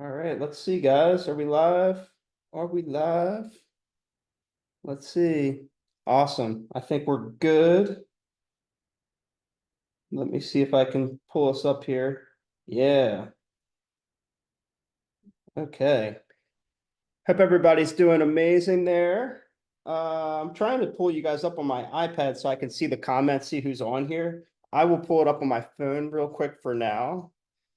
All right, let's see, guys. Are we live? Are we live? Let's see. Awesome. I think we're good. Let me see if I can pull us up here. Yeah. Okay. Hope everybody's doing amazing there. I'm trying to pull you guys up on my iPad so I can see the comments, see who's on here. I will pull it up on my phone real quick for now.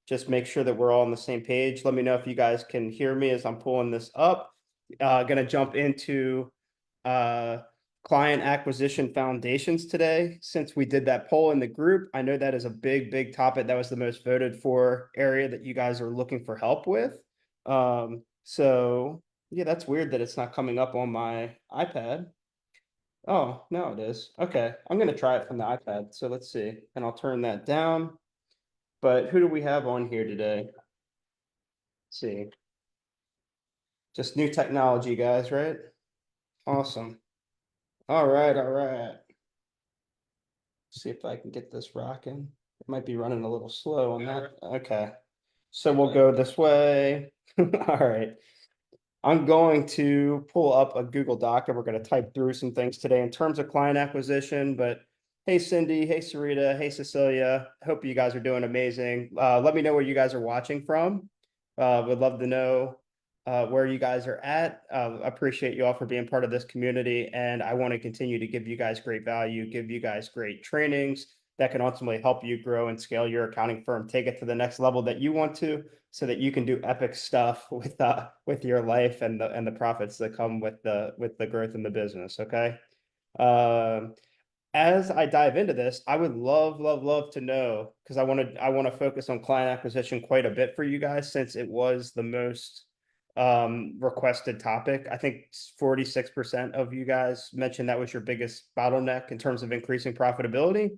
Just make sure that we're all on the same page. Let me know if you guys can hear me as I'm pulling this up. Gonna jump into uh, client acquisition foundations today. Since we did that poll in the group, I know that is a big topic. That was the most voted for area that you guys are looking for help with. So yeah, that's weird that it's not coming up on my iPad. Oh, no, it is. Okay, I'm gonna try it from the iPad. So let's see, and I'll turn that down. But who do we have on here today? Let's see, just new technology, guys, right? Awesome. All right, all right. See if I can get this rocking. It might be running a little slow on that. Okay. So we'll go this way. All right. I'm going to pull up a Google Doc and we're going to type through some things today in terms of client acquisition. But hey, Cindy. Hey, Sarita. Hey, Cecilia. Hope you guys are doing amazing. Let me know where you guys are watching from. Would love to know where you guys are at. Appreciate you all for being part of this community. And I want to continue to give you guys great value, give you guys great trainings that can ultimately help you grow and scale your accounting firm, take it to the next level that you want to, so that you can do epic stuff with your life and the profits that come with the growth in the business. Okay. Um, as I dive into this, I would love to know, because I want to focus on client acquisition quite a bit for you guys since it was the most requested topic. I think 46% of you guys mentioned that was your biggest bottleneck in terms of increasing profitability.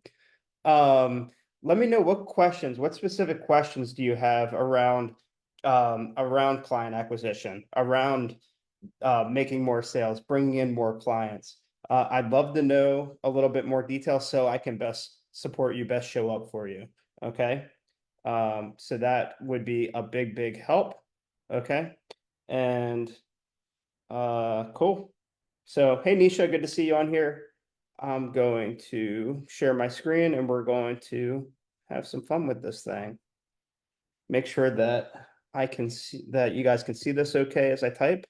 Um, Let me know what specific questions do you have around client acquisition, around making more sales, bringing in more clients. I'd love to know a little bit more detail so I can best support you, best show up for you. Okay. So that would be a big help. Okay. And cool. So hey Nisha, good to see you on here. I'm going to share my screen and we're going to have some fun with this thing. Make sure that I can see that you guys can see this okay as I type.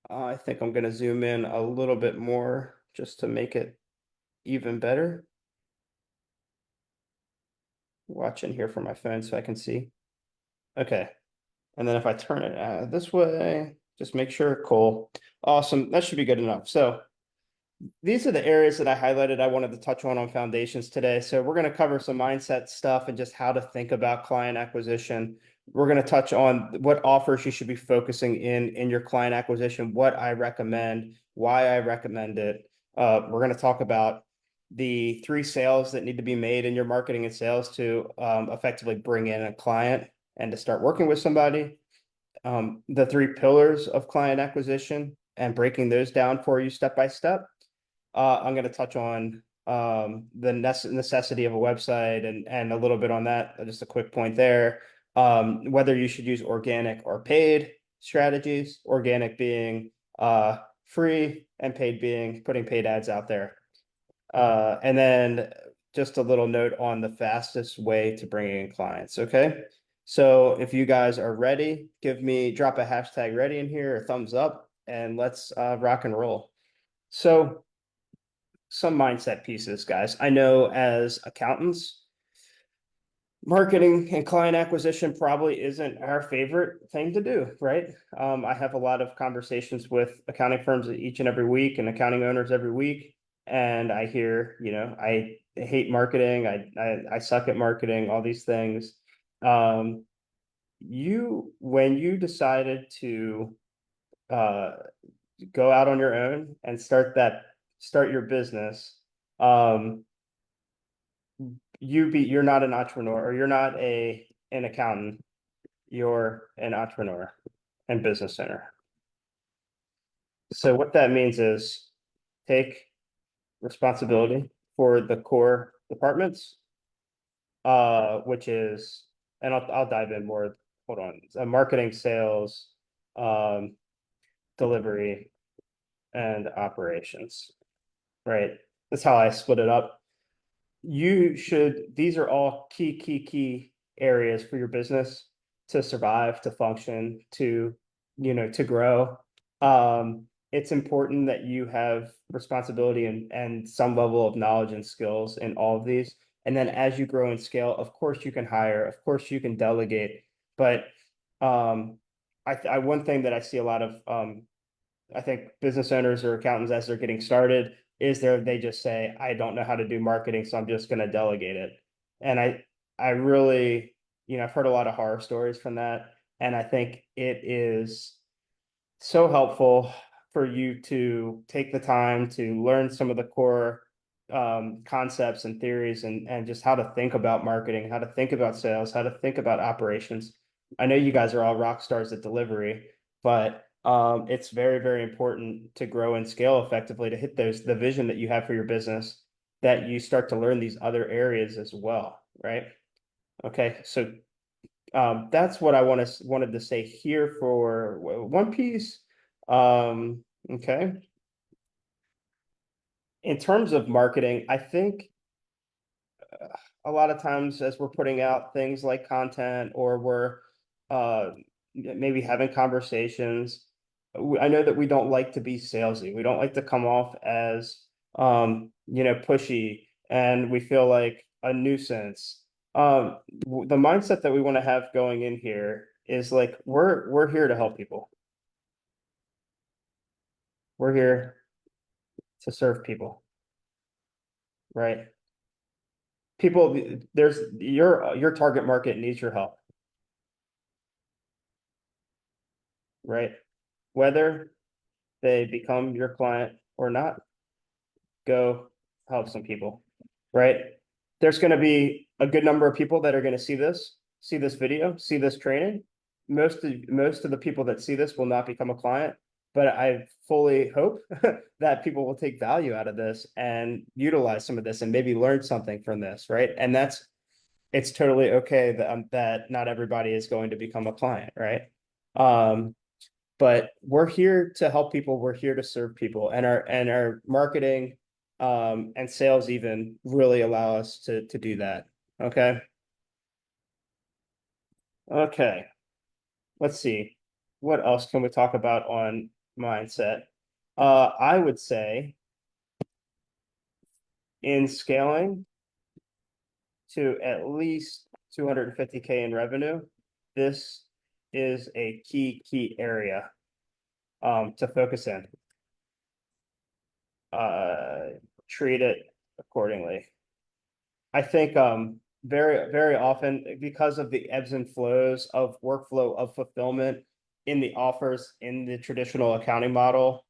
I think I'm going to zoom in a little bit more just to make it even better. Watching here from my phone so I can see. Okay. And then if I turn it this way, just make sure. Cool. Awesome. That should be good enough. So these are the areas that I highlighted I wanted to touch on foundations today. So we're going to cover some mindset stuff and just how to think about client acquisition. We're going to touch on what offers you should be focusing in your client acquisition, what I recommend, why I recommend it. We're going to talk about the 3 sales that need to be made in your marketing and sales to effectively bring in a client and to start working with somebody. The 3 pillars of client acquisition and breaking those down for you step by step. I'm going to touch on the necessity of a website and a little bit on that. Just a quick point there. Whether you should use organic or paid strategies, organic being free and paid being putting paid ads out there. And then just a little note on the fastest way to bringing in clients. Okay. So if you guys are ready, drop a hashtag ready in here, or thumbs up, and let's rock and roll. So some mindset pieces, guys. I know as accountants, marketing and client acquisition probably isn't our favorite thing to do, right? I have a lot of conversations with accounting firms each and every week and accounting owners every week. And I hear, I hate marketing. I suck at marketing, all these things. Um, when you decided to uh, go out on your own and start your business, um, you're not an entrepreneur or you're not an accountant, you're an entrepreneur and business owner. So what that means is take responsibility for the core departments, which is and I'll dive in more. Hold on, marketing, sales, um, delivery, and operations. Right, that's how I split it up. These are all key areas for your business to survive, to function, to grow. It's important that you have responsibility and some level of knowledge and skills in all of these. And then as you grow and scale, of course you can hire, of course you can delegate, but one thing that I see a lot of I think business owners or accountants as they're getting started is they just say, I don't know how to do marketing, so I'm just going to delegate it. And I really, I've heard a lot of horror stories from that. And I think it is so helpful for you to take the time to learn some of the core concepts and theories and just how to think about marketing, how to think about sales, how to think about operations. I know you guys are all rock stars at delivery, but it's very important to grow and scale effectively to hit the vision that you have for your business, that you start to learn these other areas as well, right? Okay, so that's what I wanted to say here for one piece. Okay. In terms of marketing, I think a lot of times as we're putting out things like content or we're maybe having conversations, I know that we don't like to be salesy. We don't like to come off as pushy, and we feel like a nuisance. The mindset that we want to have going in here is like we're here to help people. We're here to serve people, right? People, there's your target market needs your help, right? Whether they become your client or not, go help some people, right? There's going to be a good number of people that are going to see this video, see this training. Most of the people that see this will not become a client, but I fully hope that people will take value out of this and utilize some of this and maybe learn something from this, right? And it's totally okay that not everybody is going to become a client, right? But we're here to help people. We're here to serve people, and our marketing and sales even really allow us to do that. Okay. Okay. Let's see. What else can we talk about on mindset? I would say in scaling to at least 250K in revenue, this is a key area to focus in. Treat it accordingly. I think very often, because of the ebbs and flows of workflow of fulfillment in the offers in the traditional accounting model,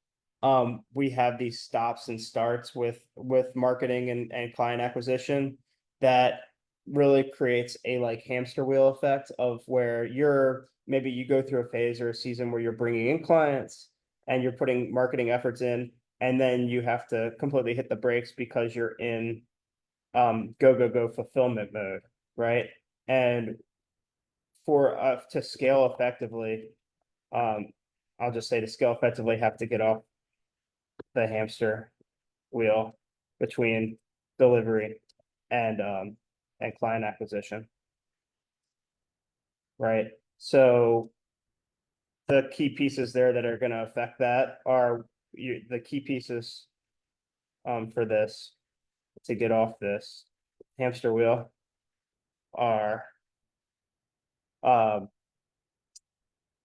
we have these stops and starts with marketing and client acquisition that really creates a like hamster wheel effect of where maybe you go through a phase or a season where you're bringing in clients and you're putting marketing efforts in, and then you have to completely hit the brakes because you're in go fulfillment mode, right? And for to scale effectively, um, I'll just say to scale effectively, have to get off the hamster wheel between delivery and client acquisition, right? So the key pieces there that are going to affect that are the key pieces for this to get off this hamster wheel are um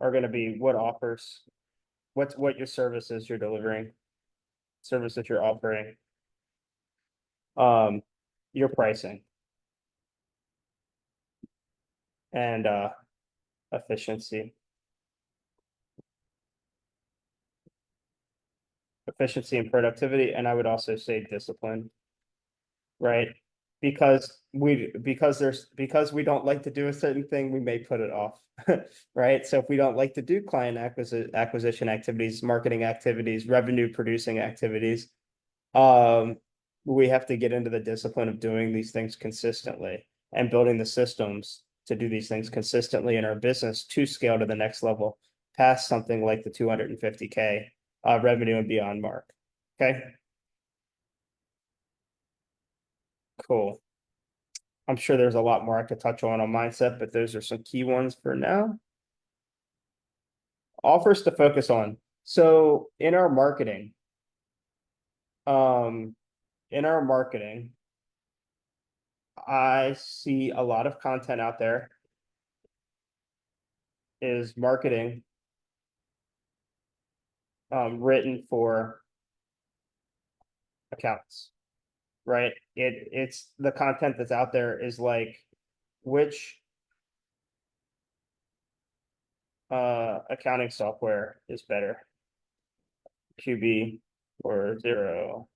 are going to be what offers, what your services you're delivering, services you're offering, um, your pricing, and efficiency. Efficiency and productivity, and I would also say discipline, right? Because we don't like to do a certain thing, we may put it off, right? So if we don't like to do client acquisition activities, marketing activities, revenue producing activities, we have to get into the discipline of doing these things consistently and building the systems to do these things consistently in our business to scale to the next level, past something like the 250K revenue and beyond mark. Okay. Cool. I'm sure there's a lot more I could touch on mindset, but those are some key ones for now. Offers to focus on. So in our marketing, um, in our marketing, I see a lot of content out there is marketing written for accounts, right? It's the content that's out there is like which accounting software is better, QB or Xero,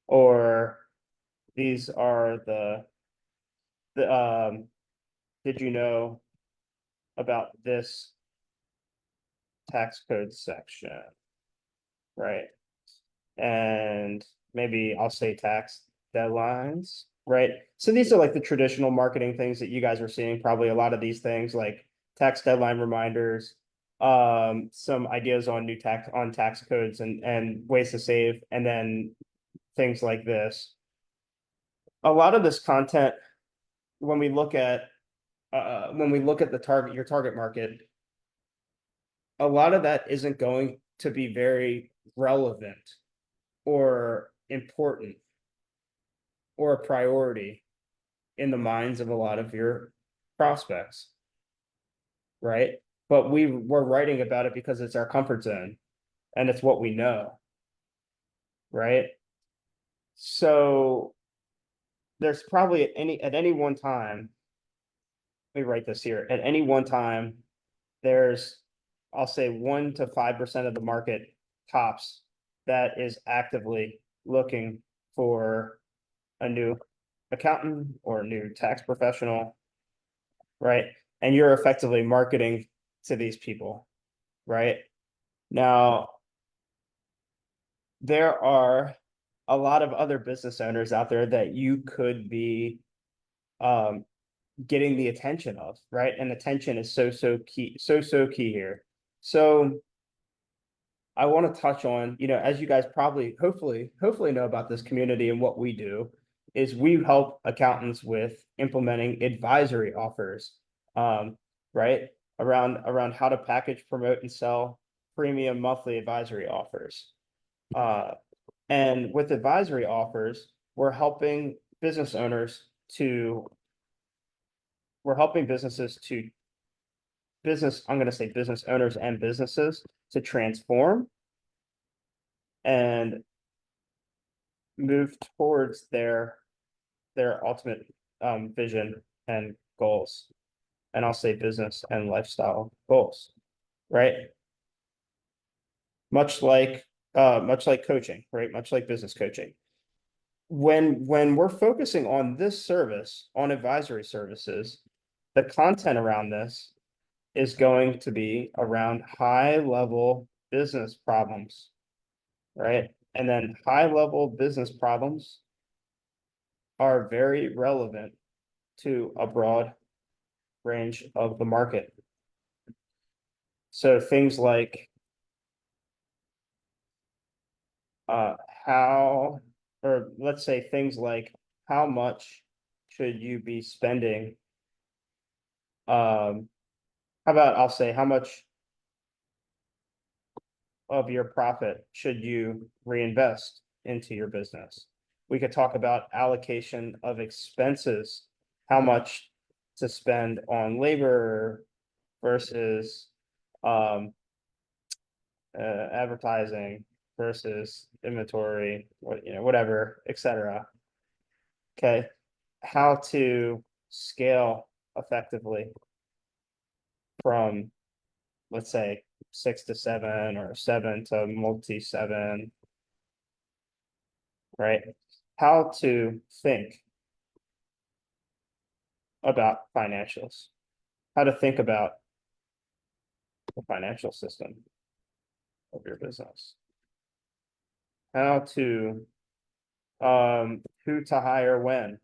or these are the did you know about this tax code section, right? And maybe I'll say tax deadlines, right? So these are like the traditional marketing things that you guys are seeing, probably a lot of these things like tax deadline reminders, some ideas on new tax codes and ways to save, and then things like this. A lot of this content, when we look at your target market, a lot of that isn't going to be very relevant or important or a priority in the minds of a lot of your prospects, right? But we're writing about it because it's our comfort zone and it's what we know, right? So there's probably at any one time, let me write this here, at any one time, there's, I'll say 1 to 5% of the market tops that is actively looking for a new accountant or a new tax professional, right? And you're effectively marketing to these people, right? Now, there are a lot of other business owners out there that you could be getting the attention of, right? And attention is so key, so key here. So I want to touch on, as you guys probably hopefully know about this community and what we do is we help accountants with implementing advisory offers, right? Around how to package, promote, and sell premium monthly advisory offers. And with advisory offers, we're helping business owners to we're helping businesses to I'm going to say business owners and businesses to transform and move towards their ultimate vision and goals. And I'll say business and lifestyle goals, right? Much like coaching, right? Much like business coaching. When we're focusing on this service, on advisory services, the content around this is going to be around high level business problems, right? And then high level business problems are very relevant to a broad range of the market. So things like how, or let's say things like how much should you be spending? How about I'll say how much of your profit should you reinvest into your business? We could talk about allocation of expenses, how much to spend on labor versus advertising versus inventory, whatever, etc. Okay, how to scale effectively from, let's say, 6 to 7 or 7 to multi-7, right? How to think about financials, how to think about the financial system of your business, how to who to hire when,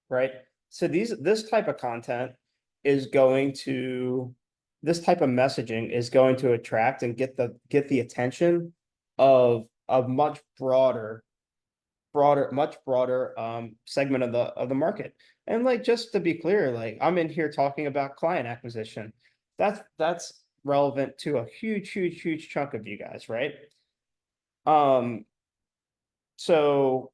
right? So this type of content is going to, this type of messaging is going to attract and get the attention of a much broader segment of the market. And like, just to be clear, like, I'm in here talking about client acquisition. That's relevant to a huge chunk of you guys, right? Um, so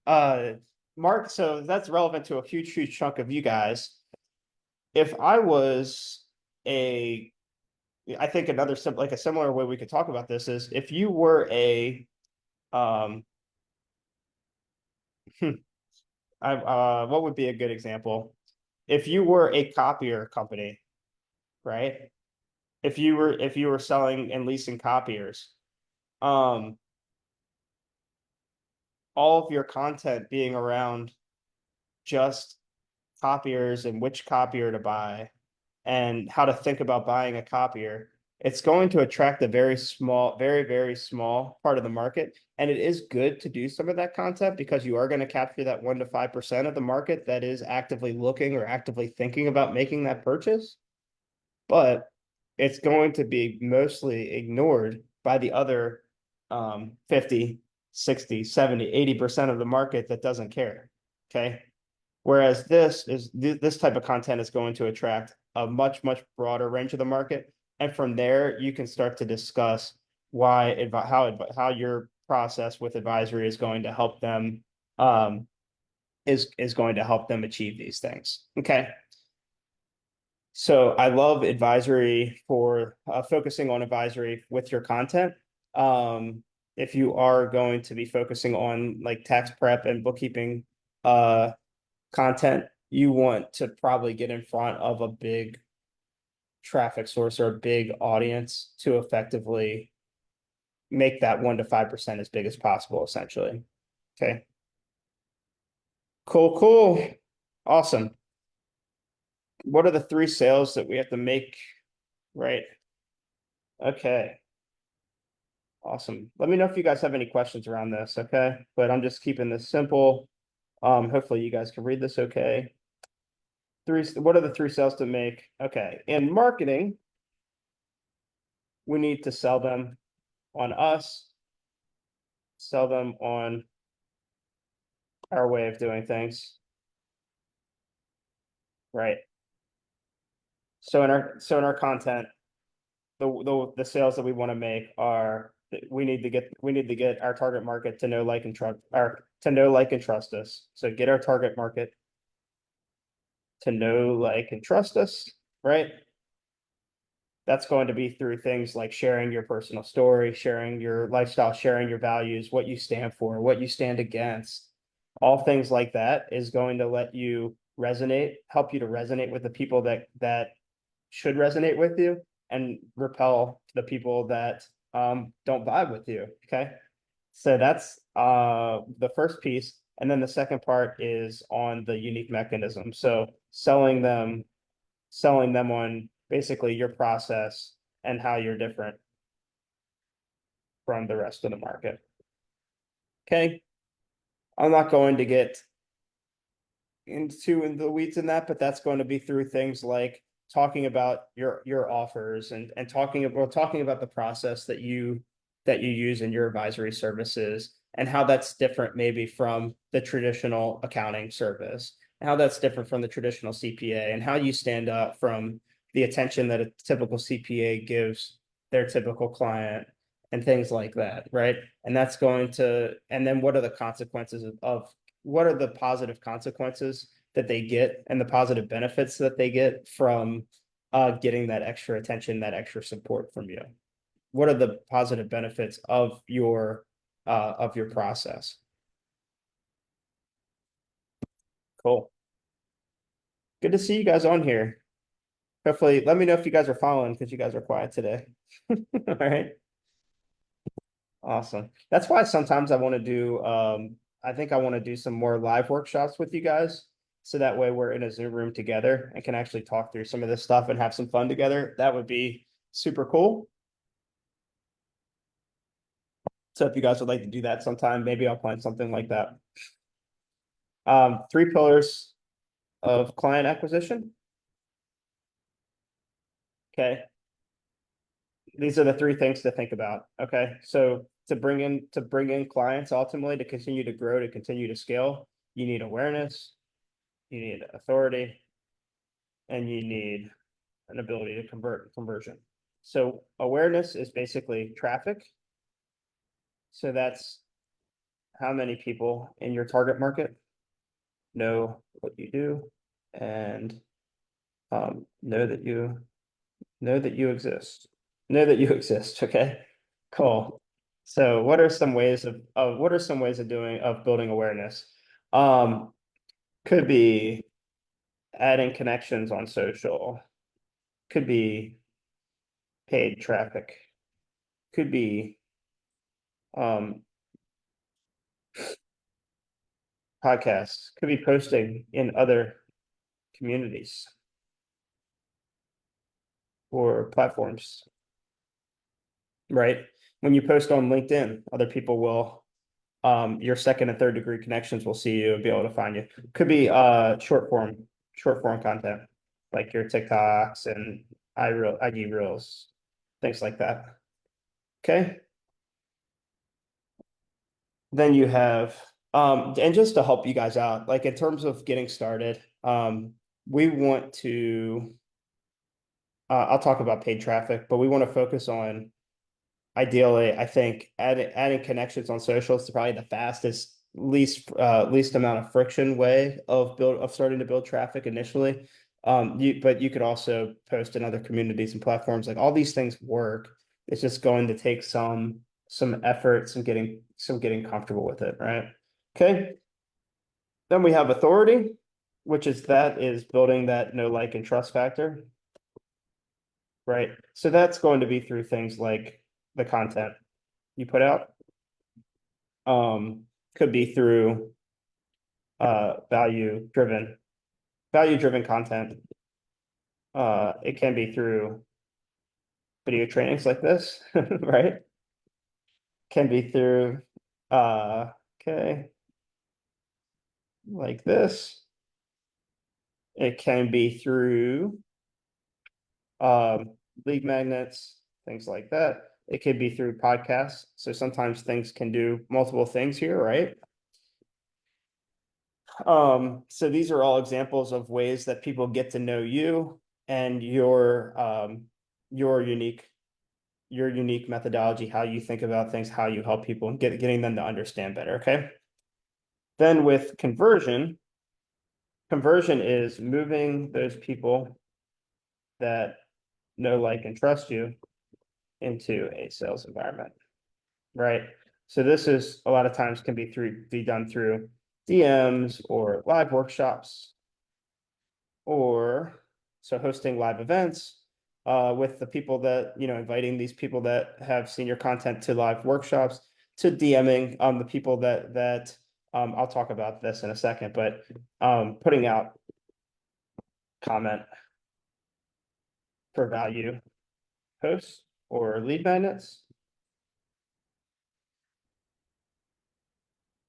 uh Mark, so that's relevant to a huge chunk of you guys. If I was a, I think another like a similar way we could talk about this is if you were a um what would be a good example? If you were a copier company, right? If you were selling and leasing copiers, um, all of your content being around just copiers and which copier to buy and how to think about buying a copier, it's going to attract a very small part of the market. And it is good to do some of that content because you are going to capture that 1 to 5% of the market that is actively looking or actively thinking about making that purchase. But it's going to be mostly ignored by the other 50, 60, 70, 80% of the market that doesn't care. Okay. Whereas this type of content is going to attract a much broader range of the market. And from there, you can start to discuss how your process with advisory is going to help them is going to help them achieve these things. Okay. So I love advisory for focusing on advisory with your content. If you are going to be focusing on like tax prep and bookkeeping content, you want to probably get in front of a big traffic source or a big audience to effectively make that 1 to 5% as big as possible, essentially. Okay. Cool. Awesome. What are the 3 sales that we have to make? Right. Okay. Awesome. Let me know if you guys have any questions around this, okay? But I'm just keeping this simple. Hopefully you guys can read this okay. What are the 3 sales to make? Okay. In marketing, we need to sell them on us, sell them on our way of doing things, right? So in our content, the sales that we want to make are we need to get our target market to know, like, and trust us. So get our target market to know, like, and trust us, right? That's going to be through things like sharing your personal story, sharing your lifestyle, sharing your values, what you stand for, what you stand against. All things like that is going to let you help you to resonate with the people that should resonate with you and repel the people that don't vibe with you. Okay. So that's the first piece. And then the second part is on the unique mechanism. So selling them on basically your process and how you're different from the rest of the market. Okay. I'm not going to get into the weeds in that, but that's going to be through things like talking about your offers and talking about the process that you use in your advisory services and how that's different maybe from the traditional accounting service, and how that's different from the traditional CPA, and how you stand up from the attention that a typical CPA gives their typical client and things like that, right? And that's going to, and then what are the consequences of what are the positive consequences that they get and the positive benefits that they get from getting that extra attention, that extra support from you? What are the positive benefits of your process? Cool. Good to see you guys on here. Hopefully, let me know if you guys are following because you guys are quiet today. All right. Awesome. That's why sometimes I want to do I think I want to do some more live workshops with you guys. So that way we're in a Zoom room together and can actually talk through some of this stuff and have some fun together. That would be super cool. So if you guys would like to do that sometime, maybe I'll plan something like that. 3 pillars of client acquisition. Okay. These are the three things to think about. Okay. So to bring in clients ultimately to continue to grow, to continue to scale, you need awareness, you need authority, and you need an ability to conversion. So awareness is basically traffic. So that's how many people in your target market know what you do and know that you exist. Know that you exist. Okay, cool. So what are some ways of building awareness? Um, could be adding connections on social, could be paid traffic, could be um podcasts, could be posting in other communities or platforms, right? When you post on LinkedIn, other people will, your second and third degree connections will see you and be able to find you. Could be short form content, like your TikToks and IG Reels, things like that. Okay. Then you have, and just to help you guys out, like in terms of getting started, we want to, I'll talk about paid traffic, but we want to focus on, ideally, I think adding connections on social is probably the fastest, least amount of friction way of starting to build traffic initially. But you could also post in other communities and platforms. Like all these things work. It's just going to take some effort, some getting comfortable with it, right? Okay. Then we have authority, which is building that know, like, and trust factor, right? So that's going to be through things like the content you put out. Could be through value driven content. It can be through video trainings like this, right? Can be through okay, like this. It can be through um lead magnets, things like that. It could be through podcasts. So sometimes things can do multiple things here, right? So these are all examples of ways that people get to know you and your unique your unique methodology, how you think about things, how you help people, and getting them to understand better. Okay. Then with conversion is moving those people that know, like, and trust you into a sales environment, right? So this is a lot of times can be done through DMs or live workshops, or so hosting live events with the people that, inviting these people that have seen your content to live workshops, to DMing the people that I'll talk about this in a second, but putting out comment for value posts or lead magnets,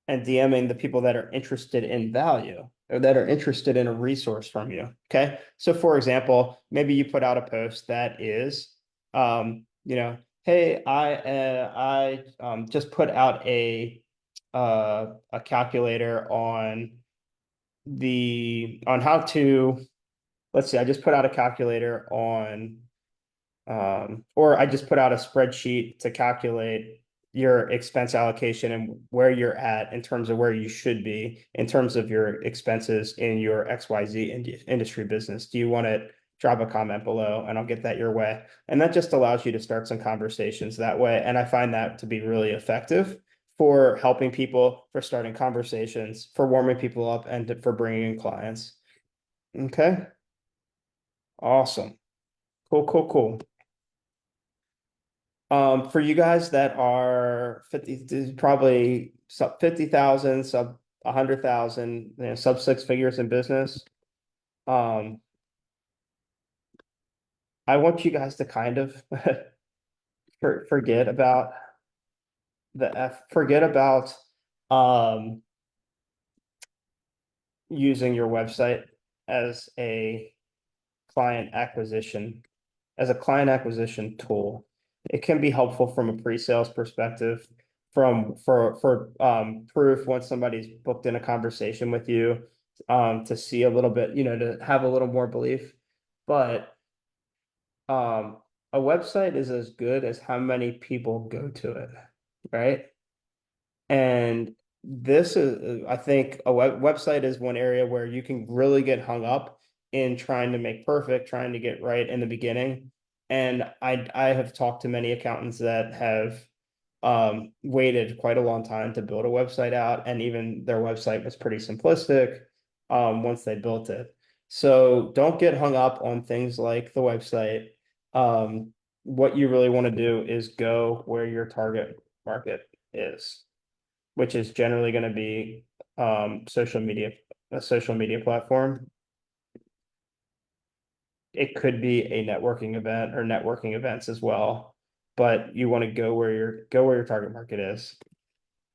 and DMing the people that are interested in value or that are interested in a resource from you. Okay. So for example, maybe you put out a post that is, hey, I just put out a calculator on how to, let's see, I just put out a calculator on or I just put out a spreadsheet to calculate your expense allocation and where you're at in terms of where you should be in terms of your expenses in your XYZ industry business. Do you want to drop a comment below and I'll get that your way? And that just allows you to start some conversations that way. And I find that to be really effective for helping people, for starting conversations, for warming people up, and for bringing in clients. Okay. Awesome. Cool, cool, cool. For you guys that are 50, probably sub 50,000, sub 100,000, sub six figures in business. Um, I want you guys to kind of forget about forget about um using your website as a client acquisition as a client acquisition tool. It can be helpful from a pre-sales perspective, for proof once somebody's booked in a conversation with you, to see a little bit, to have a little more belief. But a website is as good as how many people go to it, right? And this is, I think a website is one area where you can really get hung up in trying to make perfect, trying to get right in the beginning. And I have talked to many accountants that have waited quite a long time to build a website out, and even their website was pretty simplistic once they built it. So don't get hung up on things like the website. What you really want to do is go where your target market is, which is generally going to be social media, a social media platform. It could be a networking event or networking events as well, but you want to go where your target market is.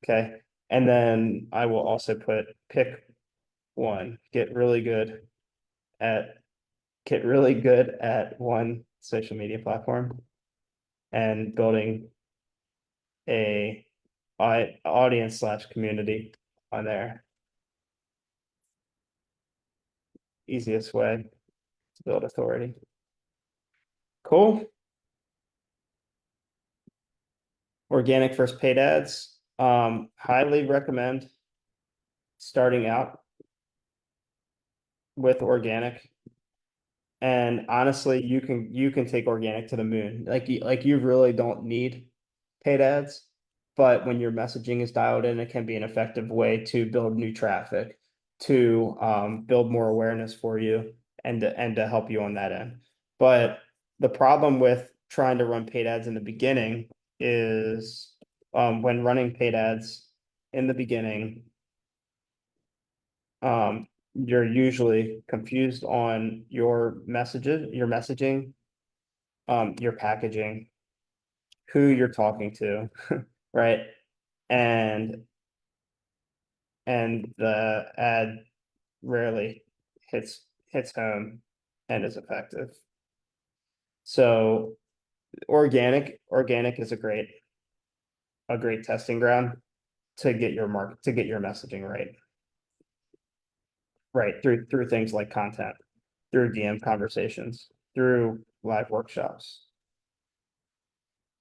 Okay. And then I will also pick one, at get really good at one social media platform and building a audience slash community on there. Easiest way to build authority. Cool. Organic versus paid ads. Highly recommend starting out with organic. And honestly, you can take organic to the moon. Like you really don't need paid ads, but when your messaging is dialed in, it can be an effective way to build new traffic, to build more awareness for you, and to help you on that end. But the problem with trying to run paid ads in the beginning is, when running paid ads in the beginning, you're usually confused on your messages, your messaging, your packaging, who you're talking to, right? And the ad rarely hits home and is effective. So organic is a great testing ground to get your messaging right through things like content, through DM conversations, through live workshops,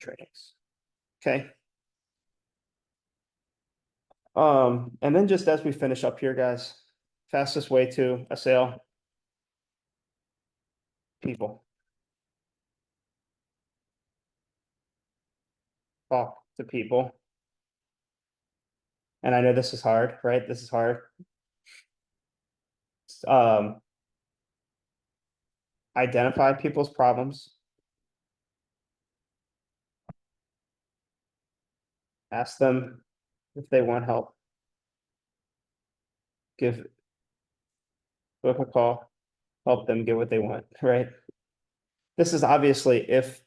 trainings. Okay. And then just as we finish up here, guys, fastest way to a sale, people. Talk to people. And I know this is hard, right? This is hard. Um, identify people's problems. Ask them if they want help. Give book a call, help them get what they want, right? This is obviously if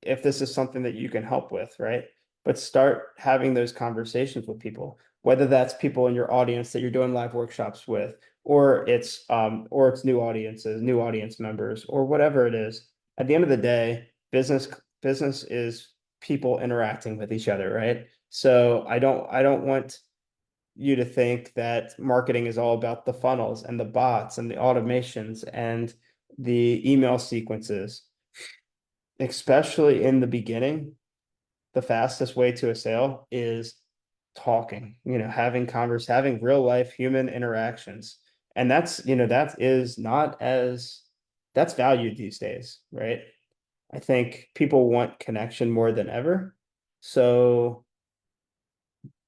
this is something that you can help with, right? But start having those conversations with people, whether that's people in your audience that you're doing live workshops with, or it's new audiences, new audience members, or whatever it is. At the end of the day, business is people interacting with each other, right? So I don't want you to think that marketing is all about the funnels and the bots and the automations and the email sequences, especially in the beginning. The fastest way to a sale is talking, having real life human interactions. And that is not as that's valued these days, right? I think people want connection more than ever. So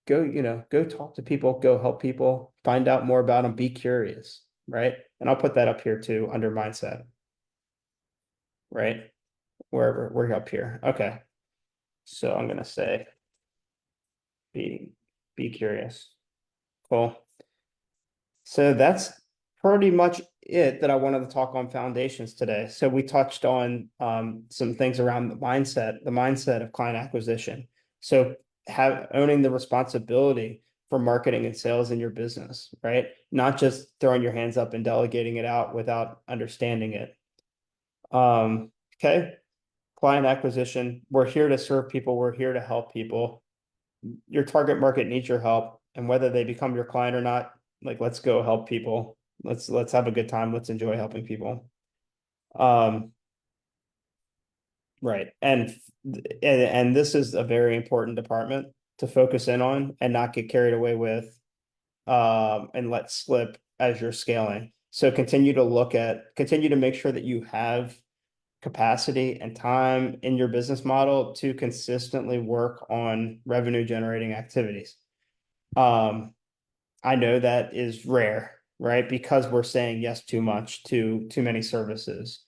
go talk to people, go help people, find out more about them, be curious, right? And I'll put that up here too under mindset, right? Wherever we're up here. Okay. So I'm gonna say be be curious. Cool. So that's pretty much it that I wanted to talk on foundations today. So we touched on some things around the mindset of client acquisition. So owning the responsibility for marketing and sales in your business, right? Not just throwing your hands up and delegating it out without understanding it. Okay. Client acquisition, we're here to serve people, we're here to help people. Your target market needs your help, and whether they become your client or not, like, let's go help people. Let's have a good time. Let's enjoy helping people. Um, right. And this is a very important department to focus in on and not get carried away with, and let slip as you're scaling. So continue to make sure that you have capacity and time in your business model to consistently work on revenue generating activities. Um, I know that is rare, right? Because we're saying yes too much to too many services,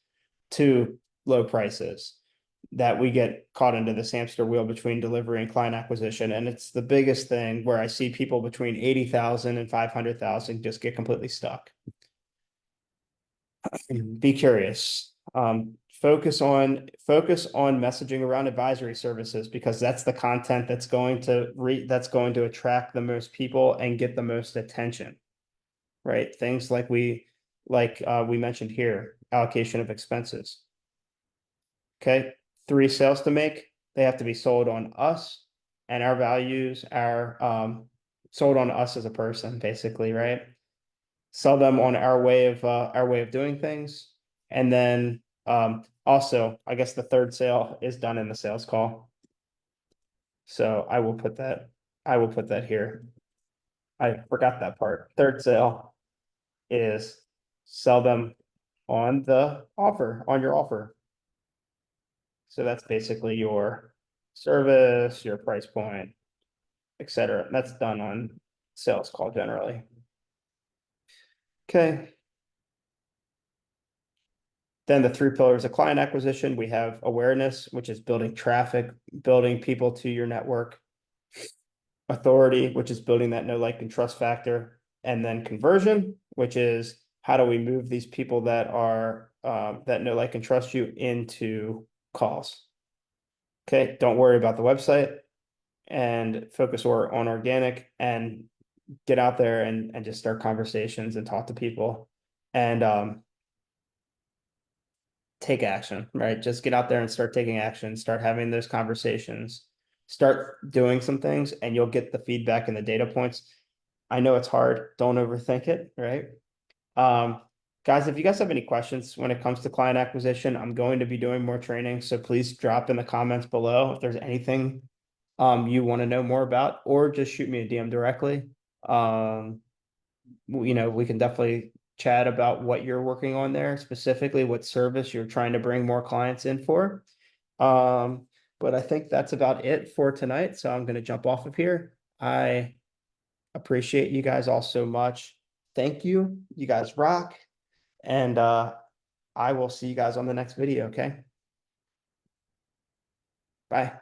to low prices, that we get caught into this hamster wheel between delivery and client acquisition. And it's the biggest thing where I see people between 80,000 and 500,000 just get completely stuck. Be curious. Focus on messaging around advisory services, because that's the content that's going to attract the most people and get the most attention. Right? Things like we mentioned here, allocation of expenses. Okay, 3 sales to make. They have to be sold on us and our values, sold on us as a person, basically, right? Sell them on our way of doing things. And then also, I guess the third sale is done in the sales call. So I will put that here. I forgot that part. Third sale is sell them on your offer. So that's basically your service, your price point, etc. That's done on sales call generally. Okay. Then the 3 pillars of client acquisition, we have awareness, which is building traffic, building people to your network. Authority, which is building that know, like, and trust factor. And then conversion, which is how do we move these people that know, like, and trust you into calls. Okay, don't worry about the website and focus on organic, and get out there and just start conversations and talk to people, and take action, right? Just get out there and start taking action, start having those conversations, start doing some things, and you'll get the feedback and the data points. I know it's hard. Don't overthink it, right? Guys, if you guys have any questions when it comes to client acquisition, I'm going to be doing more training. So please drop in the comments below if there's anything you want to know more about, or just shoot me a DM directly. Um, we can definitely chat about what you're working on there, specifically what service you're trying to bring more clients in for. Um, but I think that's about it for tonight. So I'm going to jump off of here. I appreciate you guys all so much. Thank you. You guys rock. And I will see you guys on the next video. Okay. Bye.